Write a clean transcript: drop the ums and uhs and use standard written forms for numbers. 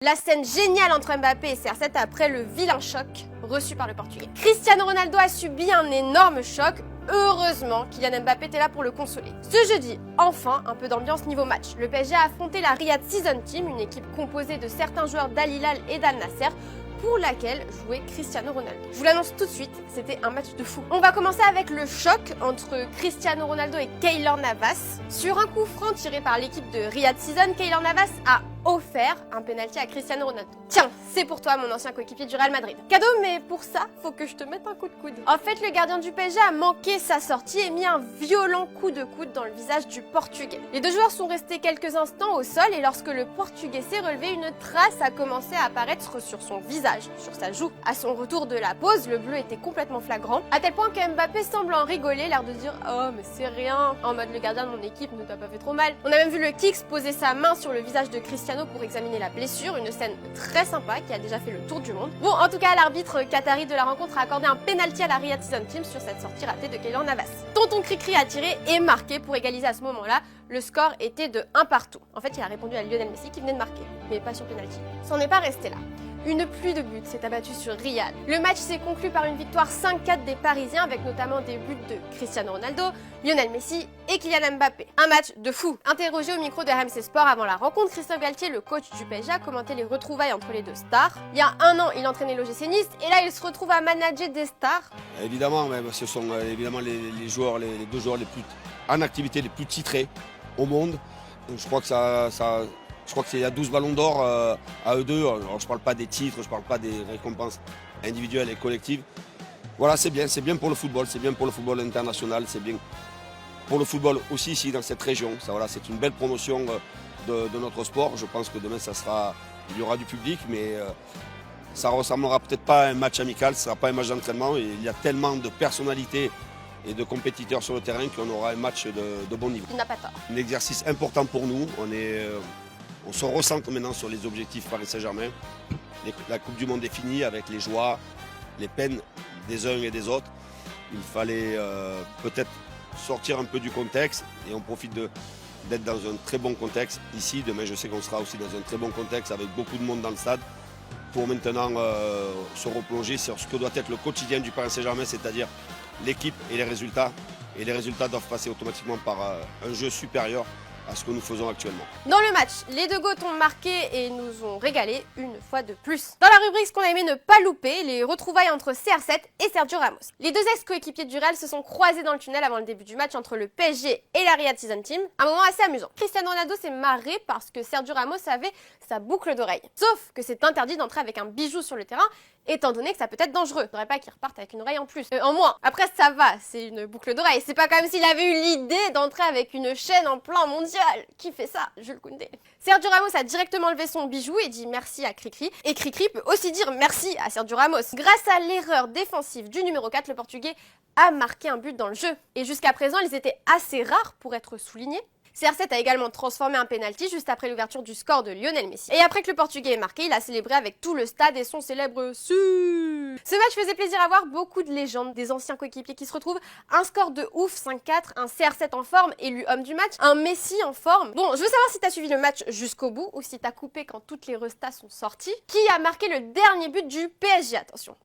La scène géniale entre Mbappé et CR7 après le vilain choc reçu par le Portugais. Cristiano Ronaldo a subi un énorme choc. Heureusement, Kylian Mbappé était là pour le consoler. Ce jeudi, enfin, un peu d'ambiance niveau match. Le PSG a affronté la Riyad Season Team, une équipe composée de certains joueurs d'Al Hilal et d'Al Nasser, pour laquelle jouait Cristiano Ronaldo. Je vous l'annonce tout de suite, c'était un match de fou. On va commencer avec le choc entre Cristiano Ronaldo et Keylor Navas. Sur un coup franc tiré par l'équipe de Riyad Season, Keylor Navas a offert un penalty à Cristiano Ronaldo. Tiens, c'est pour toi, mon ancien coéquipier du Real Madrid. Cadeau, mais pour ça, faut que je te mette un coup de coude. En fait, le gardien du PSG a manqué sa sortie et mis un violent coup de coude dans le visage du Portugais. Les deux joueurs sont restés quelques instants au sol et lorsque le Portugais s'est relevé, une trace a commencé à apparaître sur son visage, sur sa joue. À son retour de la pause, le bleu était complètement flagrant, à tel point que Mbappé semble en rigoler, l'air de dire « Oh, mais c'est rien », en mode le gardien de mon équipe ne t'a pas fait trop mal. On a même vu le Kicks poser sa main sur le visage de Cristiano pour examiner la blessure, une scène très sympa qui a déjà fait le tour du monde. Bon, en tout cas, l'arbitre qatari de la rencontre a accordé un penalty à la Riyad Season Team sur cette sortie ratée de Keylor Navas. Tonton Cricri a tiré et marqué pour égaliser à ce moment-là. Le score était de 1 partout. En fait, il a répondu à Lionel Messi qui venait de marquer, mais pas sur penalty. Ça n'est pas resté là. Une pluie de buts s'est abattue sur Riyad. Le match s'est conclu par une victoire 5-4 des Parisiens avec notamment des buts de Cristiano Ronaldo, Lionel Messi et Kylian Mbappé. Un match de fou. Interrogé au micro de RMC Sport avant la rencontre, Christophe Galtier, le coach du PSG, a commenté les retrouvailles entre les deux stars. Il y a un an, il entraînait l'OGC Nice et là, il se retrouve à manager des stars. Évidemment, ce sont évidemment les joueurs, les deux joueurs les plus en activité, les plus titrés au monde. Donc, je crois que je crois qu'il y a 12 ballons d'or à eux deux. Alors, je ne parle pas des titres, je ne parle pas des récompenses individuelles et collectives. Voilà, c'est bien pour le football, c'est bien pour le football international, c'est bien pour le football aussi ici dans cette région. Ça, voilà, c'est une belle promotion de notre sport. Je pense que demain, il y aura du public, mais ça ne ressemblera peut-être pas à un match amical, ce ne sera pas un match d'entraînement. Il y a tellement de personnalités et de compétiteurs sur le terrain qu'on aura un match de bon niveau. Il n'a pas tort. Un exercice important pour nous. On se recentre maintenant sur les objectifs Paris Saint-Germain. La Coupe du Monde est finie avec les joies, les peines des uns et des autres. Il fallait peut-être sortir un peu du contexte et on profite d'être dans un très bon contexte ici. Demain, je sais qu'on sera aussi dans un très bon contexte avec beaucoup de monde dans le stade pour maintenant se replonger sur ce que doit être le quotidien du Paris Saint-Germain, c'est-à-dire l'équipe et les résultats. Et les résultats doivent passer automatiquement par un jeu supérieur à ce que nous faisons actuellement. Dans le match, les deux Goths ont marqué et nous ont régalé une fois de plus. Dans la rubrique ce qu'on a aimé ne pas louper, les retrouvailles entre CR7 et Sergio Ramos. Les deux ex-coéquipiers du Real se sont croisés dans le tunnel avant le début du match entre le PSG et la Riyad Season Team. Un moment assez amusant. Cristiano Ronaldo s'est marré parce que Sergio Ramos avait sa boucle d'oreille. Sauf que c'est interdit d'entrer avec un bijou sur le terrain, étant donné que ça peut être dangereux. Faudrait pas qu'il reparte avec une oreille en plus. En moins. Après, ça va, c'est une boucle d'oreille. C'est pas comme s'il avait eu l'idée d'entrer avec une chaîne en plein mondial. Qui fait ça? Jules Koundé. Sergio Ramos a directement levé son bijou et dit merci à Cricri. Et Cricri peut aussi dire merci à Sergio Ramos. Grâce à l'erreur défensive du numéro 4, le Portugais a marqué un but dans le jeu. Et jusqu'à présent, ils étaient assez rares pour être soulignés. CR7 a également transformé un penalty juste après l'ouverture du score de Lionel Messi. Et après que le Portugais ait marqué, il a célébré avec tout le stade et son célèbre su. Ce match faisait plaisir à voir, beaucoup de légendes, des anciens coéquipiers qui se retrouvent, un score de ouf 5-4, un CR7 en forme, élu homme du match, un Messi en forme. Bon, je veux savoir si t'as suivi le match jusqu'au bout ou si t'as coupé quand toutes les restas sont sorties. Qui a marqué le dernier but du PSG? Attention.